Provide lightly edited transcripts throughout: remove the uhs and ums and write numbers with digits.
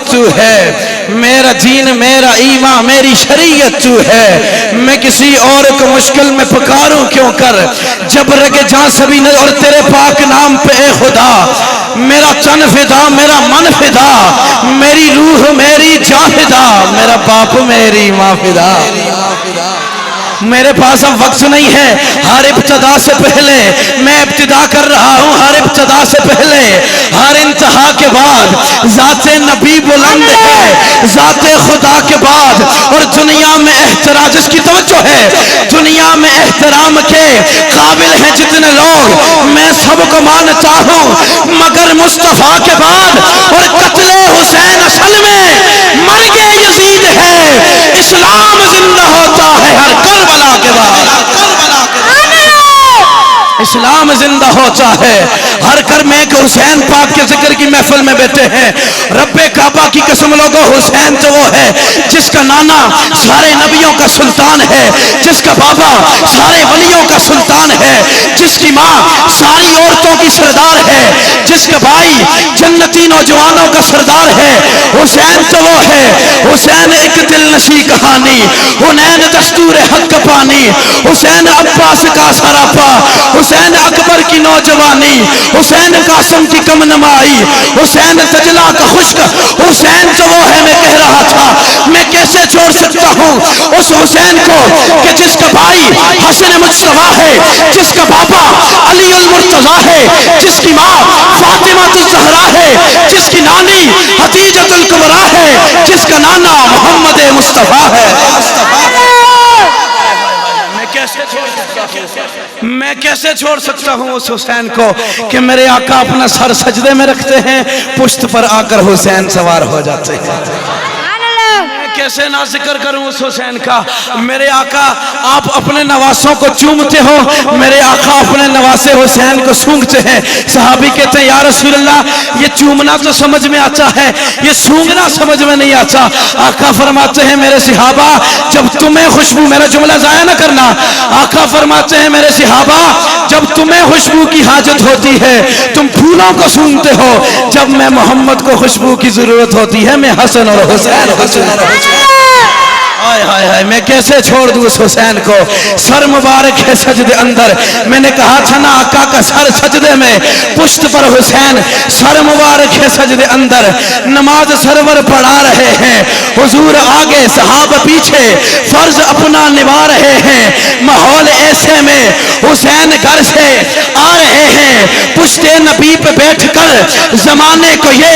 محبت تو ہے، میرا دین میرا ایمان میری شریعت تو ہے، میں کسی اور کو مشکل میں پکاروں کیوں کر، جب رگے جان سبھی اور تیرے پاک نام پہ اے خدا، میرا تن فدا میرا من فدا، میری روح میری جان فدا، میرا باپ میری ماں فدا۔ میرے پاس اب وقت نہیں ہے، ہر ابتدا سے پہلے میں ابتدا کر رہا ہوں، ہر ابتدا سے پہلے ہر انتہا کے بعد ذات نبی بلند ہے، ذات خدا کے بعد، اور دنیا میں احترام جس کی توجہ ہے، دنیا میں احترام کے قابل ہیں جتنے لوگ، میں سب کو مانتا ہوں، مگر مصطفیٰ کے بعد اور قتل حسین اصل میں مرگ یزید ہے، اسلام زندہ ہوتا ہے ہر کربلا کے بعد، اسلام زندہ ہوتا ہے ہر کر میں کہ حسین پاک کے ذکر کی محفل میں بیٹھے ہیں، رب کعبہ کی قسم لوگو، حسین تو وہ ہے جس کا نانا سارے نبیوں کا سلطان ہے، جس کا بابا سارے ولیوں کا سلطان ہے، جس کی ماں ساری عورتوں کی سردار ہے، جس کا بھائی جنتی نوجوانوں کا سردار ہے، حسین تو وہ ہے، حسین ایک دل نشی کہانی، حنین دستور حق پانی، حسین عباس کا سراپا، حسین اکبر کی نوجوانی، حسین قاسم کی کم نمائی، حسین دجلہ کا خشک، حسین تو وہ ہے میں کہہ رہا تھا، میں کیسے چھوڑ سکتا ہوں اس حسین کو کہ جس کا بھائی حسن مجتبیٰ ہے، جس کا بابا علی المرتضیٰ ہے، جس کی ماں فاطمہ الزہرا ہے، جس کی نانی حدیجہ الکبریٰ ہے، جس کا نانا محمد مصطفیٰ ہے۔ میں کیسے چھوڑ سکتا ہوں اس حسین کو کہ میرے آقا اپنا سر سجدے میں رکھتے ہیں، پشت پر آ کر حسین سوار ہو جاتے ہیں۔ کیسے نہ ذکر کروں اس حسین کا، میرے آقا آپ اپنے نواسوں کو چومتے ہو، میرے آقا اپنے نواسے حسین کو سونگتے ہیں۔ صحابی کہتے ہیں یا رسول اللہ یہ چومنا تو سمجھ میں آتا ہے، یہ سونگنا سمجھ میں نہیں آتا۔ آقا فرماتے ہیں میرے صحابہ جب تمہیں خوشبو، میرا جملہ ضائع نہ کرنا، آقا فرماتے ہیں میرے صحابہ جب تمہیں خوشبو کی حاجت ہوتی ہے تم پھولوں کو سونگتے ہو، جب میں محمد کو خوشبو کی ضرورت ہوتی ہے میں حسن اور حسین۔ آئے ہائے ہائے میں کیسے چھوڑ دوں اس حسین کو، سر مبارک ہے سجدے اندر، میں نے کہا تھا نا آقا کا سر سجدے میں، پشت پر حسین، سر مبارک ہے سجدے اندر، نماز سرور پڑھا رہے ہیں، حضور آگے صحابہ پیچھے، فرض اپنا نبھا رہے ہیں، ماحول ایسے میں حسین گھر سے آ رہے ہیں، پشت نبی پہ بیٹھ کر زمانے کو یہ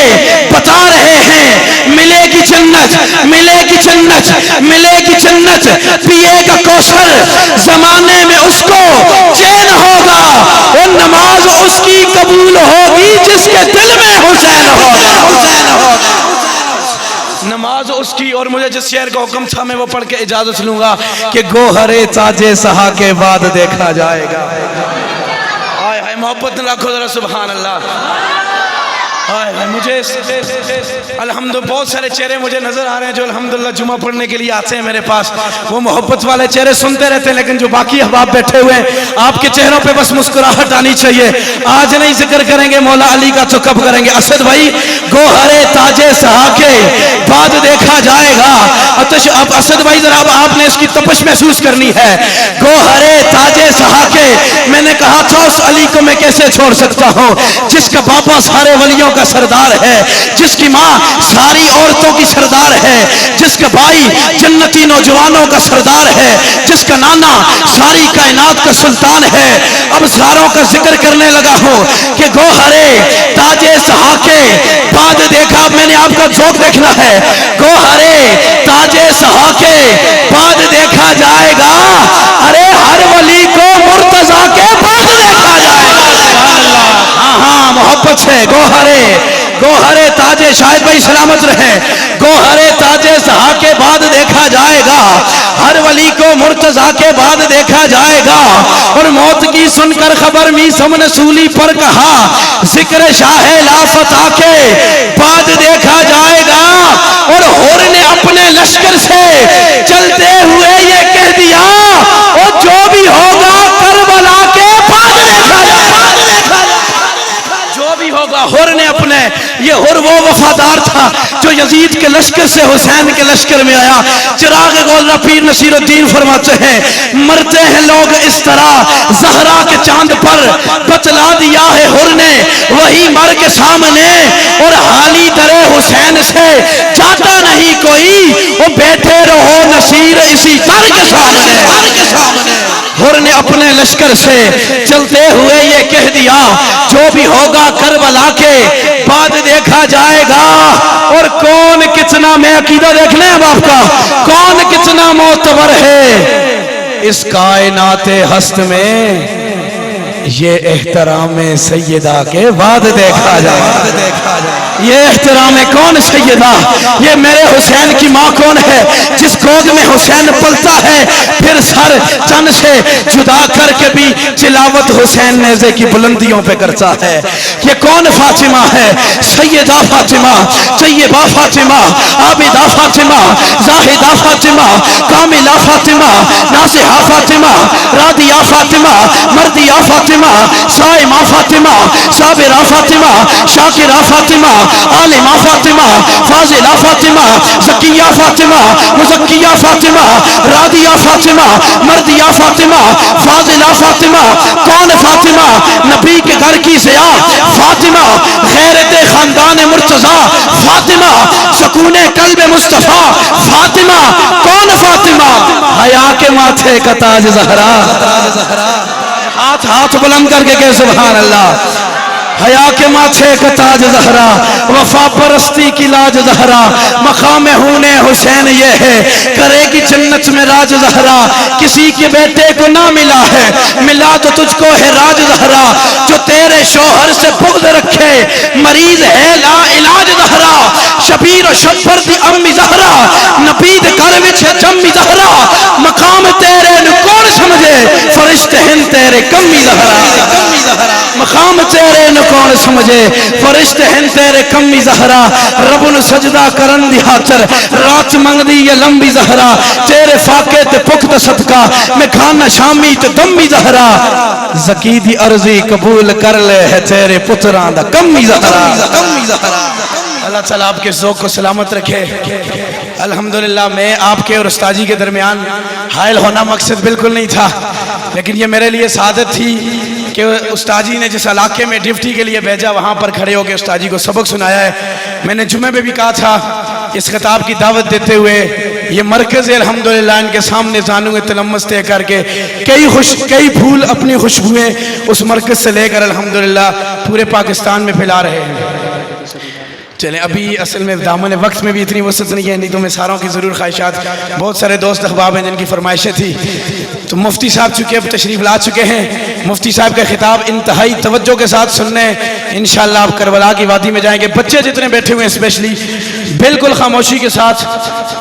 بتا رہے ہیں ملے گی جنت، ملے گی جنت، ملے گی جنت، پیے گا کوثر، زمانے میں اس کو چین ہوگا، اور نماز اس کی قبول ہوگی جس کے دل میں حسین ہوگا، نماز اس کی۔ اور مجھے جس شعر کا حکم تھا میں وہ پڑھ کے اجازت لوں گا کہ گوہر تاج سہا کے بعد دیکھا جائے گا۔ آئے ہائے محبت نہ رکھو ذرا سبحان اللہ۔ مجھے الحمدللہ بہت سارے چہرے مجھے نظر آ رہے ہیں جو الحمدللہ جمعہ پڑھنے کے لیے آتے ہیں میرے پاس، وہ محبت والے چہرے سنتے رہتے ہیں، لیکن جو باقی احباب بیٹھے ہوئے ہیں آپ کے چہروں پہ بس مسکراہٹ آنی چاہیے۔ آج نہیں ذکر کریں گے مولا علی کا تو کب کریں گے؟ اسد بھائی گوہر تاج سہا کے بعد دیکھا جائے گا۔ اب اسد بھائی ذرا آپ نے اس کی تپش محسوس کرنی ہے۔ گوہر تاج سہا کے، میں نے کہا تھا اس علی کو میں کیسے چھوڑ سکتا ہوں جس کا باپا سارے ولیوں کا سردار ہے، جس کی ماں ساری عورتوں کی سردار ہے، جس کا بھائی جنتی نوجوانوں کا سردار ہے، جس کا نانا ساری کائنات کا سلطان ہے۔ اب ساروں کا ذکر کرنے لگا ہوں کہ گوہرے تاج سہا کے بعد دیکھا، میں نے آپ کا ذوق دیکھنا ہے، گوہرے تاج سہا کے بعد دیکھا جائے گا، ارے ہر ولی کو مرتضیٰ کے بعد دیکھا جائے گا۔ ہاں محبت سے گوہرے تاج، شاہد بھائی سلامت رہے، گوہرے تاج سہا کے بعد دیکھا جائے گا، ہر ولی کو مرتضیٰ کے بعد دیکھا جائے گا، اور موت کی سن کر خبر میثم نے سولی پر کہا، ذکر شاہ لافتہ کے بعد دیکھا جائے گا، اور حور نے اپنے لشکر سے چلتے ہوئے یہ کہہ دیا، اور جو بھی ہوگا کربلا کے بعد دیکھا جائے گا، جو بھی ہوگا۔ حور نے اپنے، یہ حور وہ وفادار تھا جو یزید کے لشکر سے حسین کے لشکر میں آیا. چراغ گولرا پیر نصیر الدین فرماتے ہیں مرتے ہیں لوگ اس طرح زہرا کے چاند پر بتلا دیا ہے حر نے وہی مر کے سامنے اور حالی درے حسین سے جاتا نہیں کوئی وہ بیٹھے رہو نصیر اسی در کے سامنے. حر نے اپنے لشکر سے چلتے ہوئے یہ کہہ دیا جو بھی ہوگا کربلا کے بعد دیکھا جائے گا. اور کون کتنا میں عقیدہ دیکھ لیں اب آپ کا کون کتنا معتبر ہے اس کائنات ہست میں یہ احترام سیدہ کے بعد دیکھا جائے. یہ احترام کون سیدہ یہ میرے حسین کی ماں کون ہے جس گود میں حسین پلتا ہے پھر سر چن سے جدا کر کے بھی تلاوت حسین نیزے کی بلندیوں پہ کرتا ہے. یہ کون فاطمہ ہے سیدہ فاطمہ طیبہ فاطمہ عابدہ فاطمہ زاہدہ فاطمہ کاملہ فاطمہ ناصحہ فاطمہ راضیہ فاطمہ مردیہ فاطمہ صائمہ فاطمہ صابرہ فاطمہ شاکرہ فاطمہ عالمہ فاطمہ فاضلہ فاطمہ زکیہ فاطمہ مزکیہ فاطمہ راضیہ فاطمہ مردیہ فاطمہ فاضلہ فاطمہ. کون فاطمہ نبی کے گھر کی ضیاء فاطمہ غیرت خاندان مرتضیٰ فاطمہ سکون قلب مصطفیٰ فاطمہ. کون فاطمہ حیا کے ماتھے کا تاج زہرا. ہاتھ بلند کر کے کہ سبحان اللہ. حیا کے ماتھے کا تاج زہرا وفا پرستی کی لاج زہرا مقام ہونے حسین یہ ہے کرے گی جنت میں راج زہرا. کسی کے بیٹے کو نہ ملا ہے ملا تو تجھ کو ہے راج زہرا. جو تیرے شوہر سے بغض رکھے مریض ہے لا علاج زہرا. شبیر و شبر دی امی زہرا نبید کر وچ ہے جمی زہرا. مقام تیرے نو کون سمجھے فرشتے ہیں تیرے کمی زہرا. مقام تیرے نو کون سمجھے فرشتے ہیں تیرے کمی زہرا. رب نو سجدہ کرن دی خاطر رات منگ دی یہ لمبی زہرا. تیرے فاقے تے پخت صدقہ میں کھانا شامی تے دمی زہرا. زکی دی عرضی قبول کر لے ہے تیرے پتران دا کمی زہرا. اللہ تعالیٰ آپ کے ذوق کو سلامت رکھے. الحمدللہ میں آپ کے اور استاجی کے درمیان حائل ہونا مقصد بالکل نہیں تھا لیکن یہ میرے لیے سعادت تھی کہ استاجی نے جس علاقے میں ڈیوٹی کے لیے بھیجا وہاں پر کھڑے ہو کے استاجی کو سبق سنایا ہے. میں نے جمعے میں بھی کہا تھا اس خطاب کی دعوت دیتے ہوئے یہ مرکز الحمدللہ ان کے سامنے زانوں تلمس طے کر کے کئی پھول اپنی خوشبوئیں اس مرکز سے لے کر الحمدللہ پورے پاکستان میں پھیلا رہے ہیں. چلیں ابھی اصل میں دامن وقت میں بھی اتنی وسعت نہیں ہے نہیں تو میں ساروں کی ضرور خواہشات بہت سارے دوست احباب ہیں جن کی فرمائشیں تھی تو مفتی صاحب چکے اب تشریف لا چکے ہیں. مفتی صاحب کا خطاب انتہائی توجہ کے ساتھ سننے انشاءاللہ آپ کربلا کی وادی میں جائیں گے. بچے جتنے بیٹھے ہوئے ہیں اسپیشلی بالکل خاموشی کے ساتھ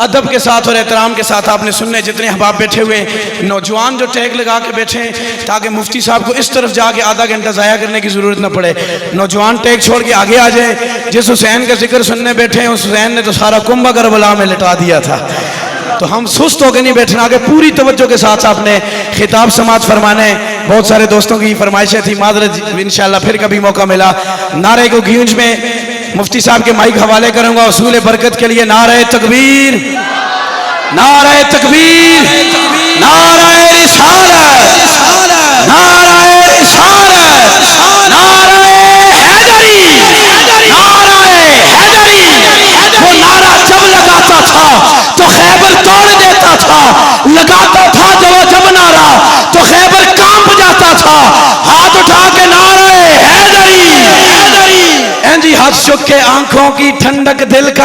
ادب کے ساتھ اور احترام کے ساتھ آپ نے سننے. جتنے احباب بیٹھے ہوئے ہیں نوجوان جو ٹیگ لگا کے بیٹھے ہیں تاکہ مفتی صاحب کو اس طرف جا کے آدھا گھنٹہ ضائع کرنے کی ضرورت نہ پڑے. نوجوان ٹیگ چھوڑ کے آگے آ جائیں. جس حسین کا ذکر سننے بیٹھے ہیں اس حسین نے تو سارا کنبہ کربلا میں لٹا دیا تھا تو ہم سست ہو کے نہیں بیٹھنا آگے پوری توجہ کے ساتھ آپ نے خطاب سماعت فرمانے. بہت سارے دوستوں کی فرمائشیں تھی معذرت انشاءاللہ پھر کبھی موقع ملا. نعرے کو گونج میں مفتی صاحب کے مائک حوالے کروں گا اصول برکت کے لیے. نعرہ تکبیر نعرہ تکبیر نعرہ رسالت نعرہ رسالت نعرہ حیدری نعرہ حیدری. وہ نعرہ جب لگاتا تھا تو خیبر توڑ دیتا تھا. لگاتا تھا جب نعرہ تو خیبر کانپ جاتا تھا. ہاتھ اٹھا کے نعرہ حیدری. جی ہاتھ چک کے آنکھوں کی ٹھنڈک دل کا